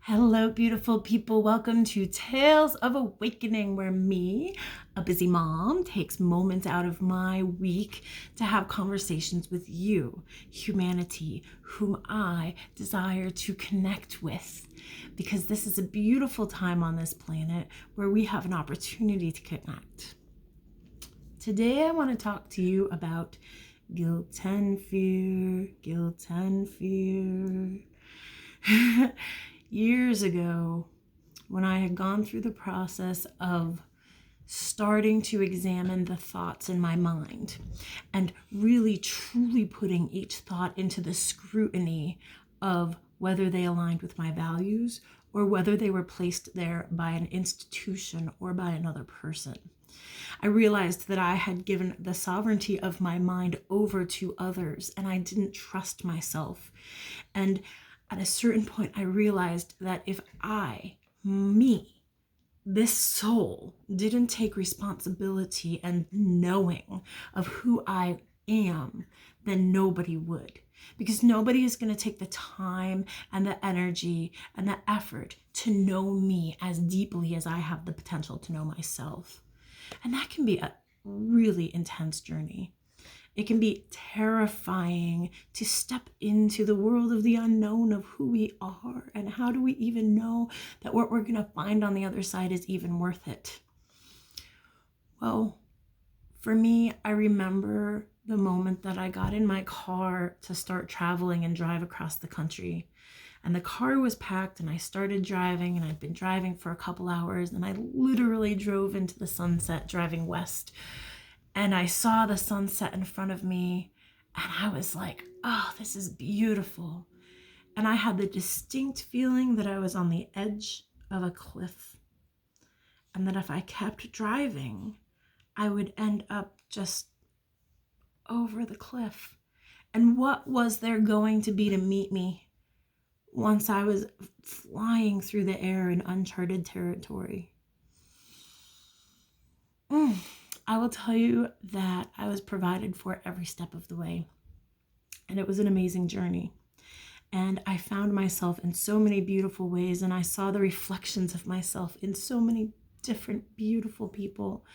Hello, beautiful people. Welcome to Tales of Awakening, where me, a busy mom, takes moments out of my week to have conversations with you, humanity, whom I desire to connect with. Because this is a beautiful time on this planet where we have an opportunity to connect. Today, I want to talk to you about guilt and fear, guilt and fear. Years ago, when I had gone through the process of starting to examine the thoughts in my mind and really truly putting each thought into the scrutiny of whether they aligned with my values or whether they were placed there by an institution or by another person, I realized that I had given the sovereignty of my mind over to others and I didn't trust myself. And at a certain point, I realized that if this soul, didn't take responsibility and knowing of who I am, then nobody would. Because nobody is going to take the time and the energy and the effort to know me as deeply as I have the potential to know myself. And that can be a really intense journey. It can be terrifying to step into the world of the unknown of who we are and how do we even know that what we're going to find on the other side is even worth it. Well, for me, I remember the moment that I got in my car to start traveling and drive across the country. And the car was packed and I started driving and I'd been driving for a couple hours and I literally drove into the sunset driving west. And I saw the sunset in front of me and I was like, oh, this is beautiful. And I had the distinct feeling that I was on the edge of a cliff and that if I kept driving, I would end up just over the cliff. And what was there going to be to meet me once I was flying through the air in uncharted territory? I will tell you that I was provided for every step of the way. And it was an amazing journey. And I found myself in so many beautiful ways. And I saw the reflections of myself in so many different beautiful people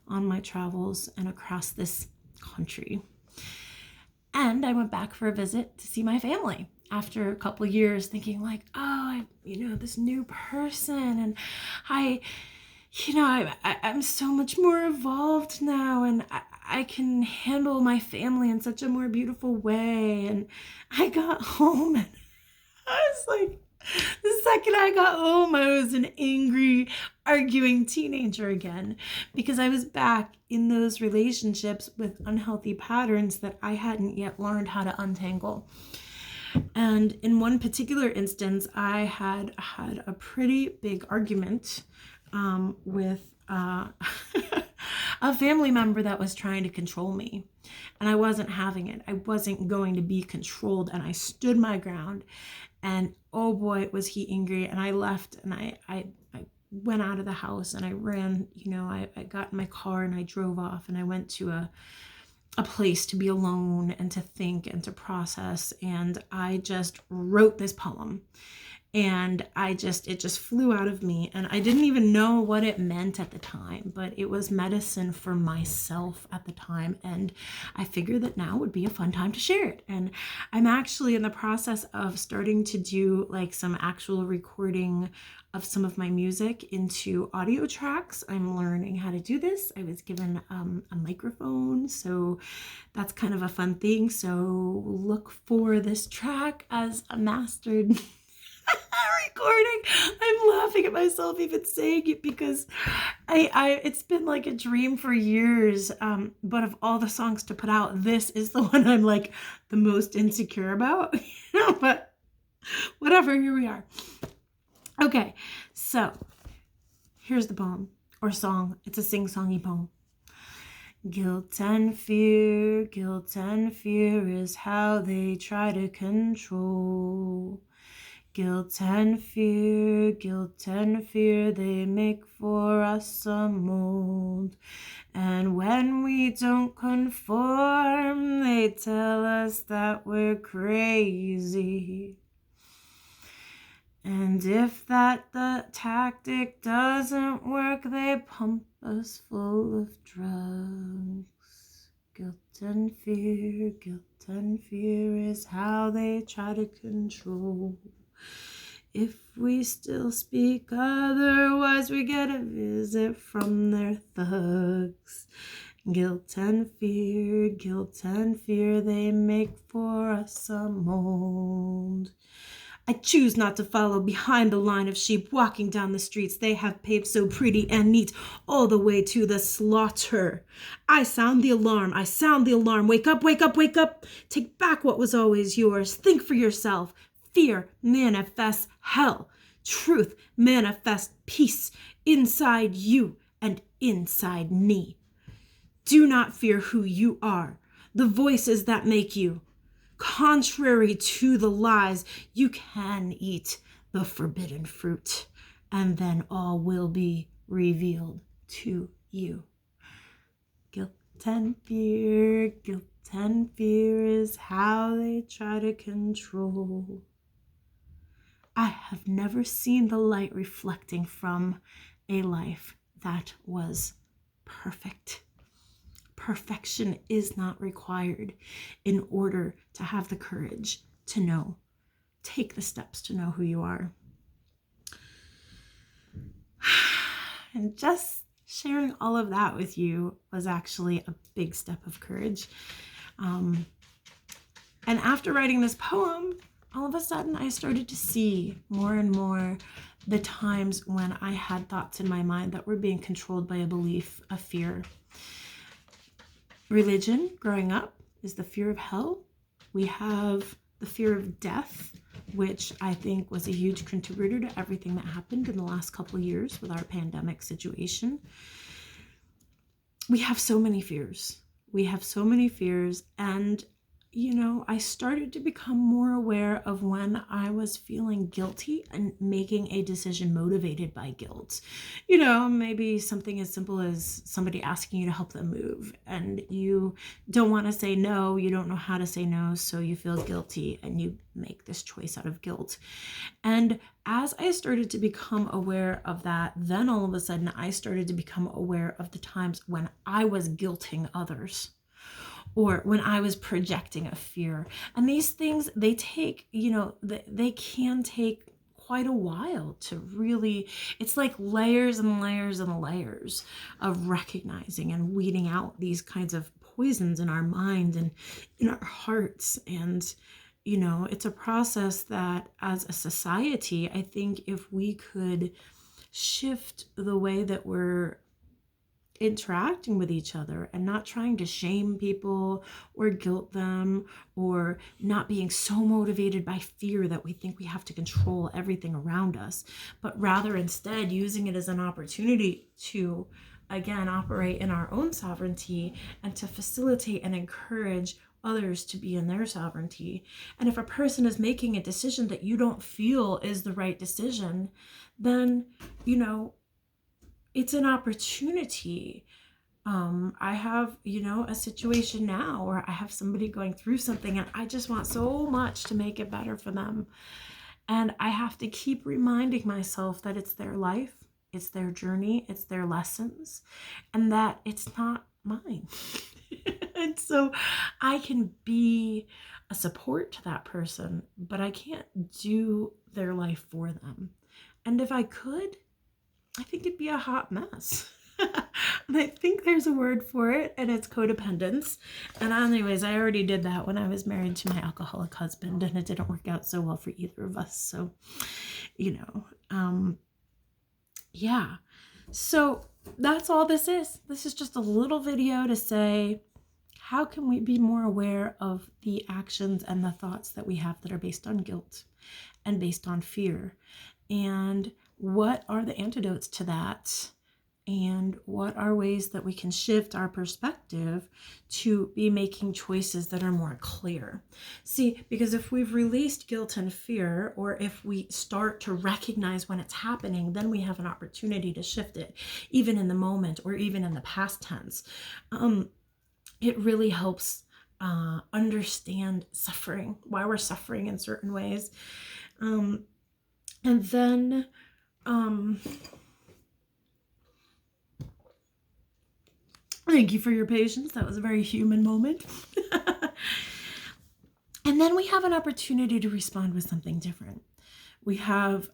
on my travels and across this country. And I went back for a visit to see my family after a couple of years thinking like, oh, this new person. And I'm so much more evolved now and I can handle my family in such a more beautiful way. And I got home and I was like, the second I got home, I was an angry, arguing teenager again because I was back in those relationships with unhealthy patterns that I hadn't yet learned how to untangle. And in one particular instance, I had a pretty big argument with a family member that was trying to control me. And I wasn't having it. I wasn't going to be controlled. And I stood my ground. And oh boy, was he angry. And I left and I went out of the house and I ran, I got in my car and I drove off and I went to a place to be alone and to think and to process. And I just wrote this poem. And it just flew out of me. And I didn't even know what it meant at the time, but it was medicine for myself at the time. And I figured that now would be a fun time to share it. And I'm actually in the process of starting to do like some actual recording of some of my music into audio tracks. I'm learning how to do this. I was given a microphone, so that's kind of a fun thing. So look for this track as a mastered recording. I'm laughing at myself even saying it because it's been like a dream for years. But of all the songs to put out, this is the one I'm like the most insecure about. But whatever, here we are. Okay, so here's the poem or song. It's a sing-songy poem. Guilt and fear is how they try to control. Guilt and fear, they make for us a mold. And when we don't conform, they tell us that we're crazy. And if the tactic doesn't work, they pump us full of drugs. Guilt and fear is how they try to control. If we still speak otherwise, we get a visit from their thugs. Guilt and fear, they make for us a mold. I choose not to follow behind the line of sheep walking down the streets they have paved so pretty and neat, all the way to the slaughter. I sound the alarm, wake up, wake up, wake up. Take back what was always yours, think for yourself. Fear manifests hell. Truth manifests peace inside you and inside me. Do not fear who you are, the voices that make you. Contrary to the lies, you can eat the forbidden fruit, and then all will be revealed to you. Guilt and fear is how they try to control. I have never seen the light reflecting from a life that was perfect. Perfection is not required in order to have the courage to know. Take the steps to know who you are. And just sharing all of that with you was actually a big step of courage. And after writing this poem, all of a sudden I started to see more and more the times when I had thoughts in my mind that were being controlled by a belief, a fear. Religion, growing up, is the fear of hell. We have the fear of death, which I think was a huge contributor to everything that happened in the last couple of years with our pandemic situation. We have so many fears. And I started to become more aware of when I was feeling guilty and making a decision motivated by guilt. Maybe something as simple as somebody asking you to help them move, and you don't want to say no, you don't know how to say no, so you feel guilty and you make this choice out of guilt. And as I started to become aware of that, then all of a sudden I started to become aware of the times when I was guilting others, or when I was projecting a fear. And these things, they take, they can take quite a while to really, it's like layers and layers and layers of recognizing and weeding out these kinds of poisons in our mind and in our hearts. And, it's a process that as a society, I think if we could shift the way that we're interacting with each other and not trying to shame people or guilt them, or not being so motivated by fear that we think we have to control everything around us, but rather instead using it as an opportunity to, again, operate in our own sovereignty and to facilitate and encourage others to be in their sovereignty. And if a person is making a decision that you don't feel is the right decision, then, it's an opportunity. I have, a situation now where I have somebody going through something and I just want so much to make it better for them. And I have to keep reminding myself that it's their life, it's their journey, it's their lessons, and that it's not mine. And so I can be a support to that person, but I can't do their life for them. And if I could, I think it'd be a hot mess. And I think there's a word for it, and it's codependence. And anyways, I already did that when I was married to my alcoholic husband, and it didn't work out so well for either of us. So, yeah. So that's all this is. This is just a little video to say, how can we be more aware of the actions and the thoughts that we have that are based on guilt and based on fear? And what are the antidotes to that? And what are ways that we can shift our perspective to be making choices that are more clear? See, because if we've released guilt and fear, or if we start to recognize when it's happening, then we have an opportunity to shift it, even in the moment or even in the past tense. It really helps understand suffering, why we're suffering in certain ways. And then, thank you for your patience. That was a very human moment. And then we have an opportunity to respond with something different. We have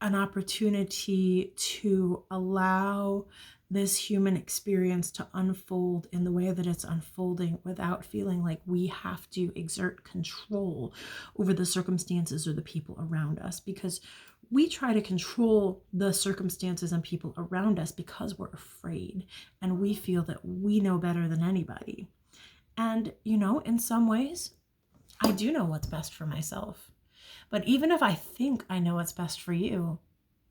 an opportunity to allow this human experience to unfold in the way that it's unfolding without feeling like we have to exert control over the circumstances or the people around us, because we try to control the circumstances and people around us because we're afraid and we feel that we know better than anybody. And, you know, in some ways, I do know what's best for myself. But even if I think I know what's best for you,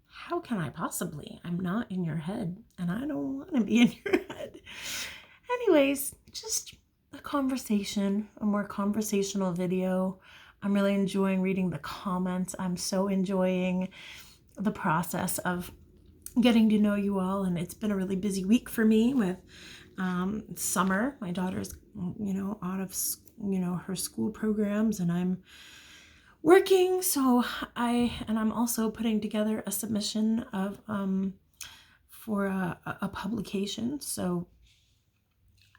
how can I possibly? I'm not in your head, and I don't want to be in your head. Anyways, just a conversation, a more conversational video. I'm really enjoying reading the comments. I'm so enjoying the process of getting to know you all, and it's been a really busy week for me with summer. My daughter's, out of, her school programs, and I'm working. So I'm also putting together a submission of for a publication. So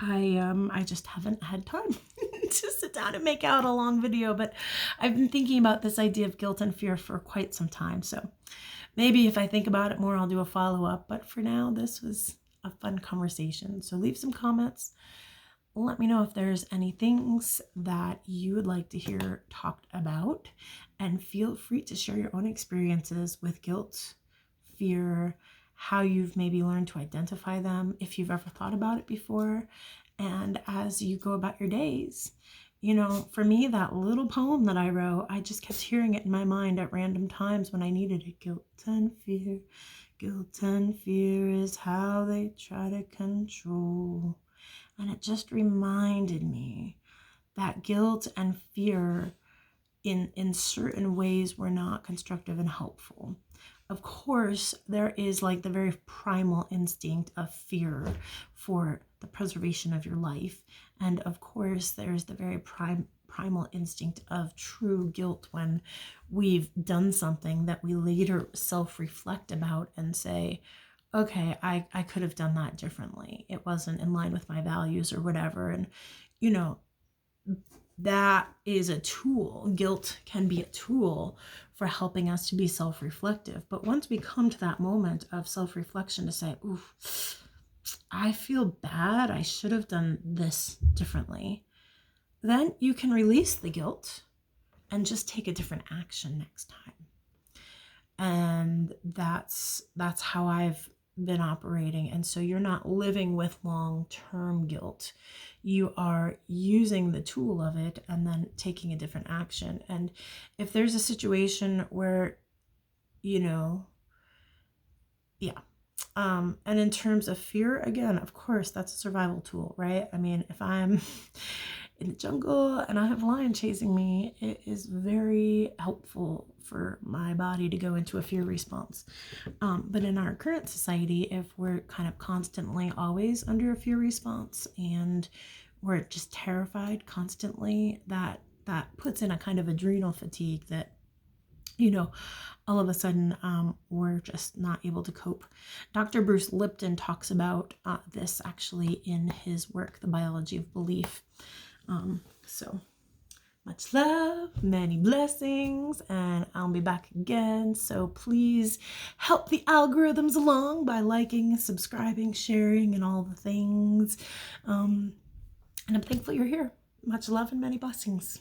I just haven't had time to sit down and make out a long video, but I've been thinking about this idea of guilt and fear for quite some time. So maybe if I think about it more, I'll do a follow-up. But for now, this was a fun conversation. So leave some comments. Let me know if there's any things that you would like to hear talked about, and feel free to share your own experiences with guilt, fear, how you've maybe learned to identify them, if you've ever thought about it before, and as you go about your days. For me, that little poem that I wrote, I just kept hearing it in my mind at random times when I needed it. Guilt and fear is how they try to control. And it just reminded me that guilt and fear in certain ways were not constructive and helpful. Of course, there is like the very primal instinct of fear for the preservation of your life. And of course, there's the very primal instinct of true guilt when we've done something that we later self-reflect about and say, okay, I could have done that differently. It wasn't in line with my values or whatever. And, that is a tool. Guilt can be a tool for helping us to be self-reflective. But once we come to that moment of self-reflection to say, ooh, I feel bad, I should have done this differently, then you can release the guilt and just take a different action next time. And that's how I've been operating. And so you're not living with long-term guilt. You are using the tool of it and then taking a different action. And if there's a situation where, and in terms of fear, again, of course, that's a survival tool, right? I mean, if I'm in the jungle and I have a lion chasing me, it is very helpful for my body to go into a fear response. But in our current society, if we're kind of constantly always under a fear response and we're just terrified constantly, that puts in a kind of adrenal fatigue that, all of a sudden we're just not able to cope. Dr. Bruce Lipton talks about this actually in his work, The Biology of Belief. So much love, many blessings, and I'll be back again. So please help the algorithms along by liking, subscribing, sharing, and all the things. And I'm thankful you're here. Much love and many blessings.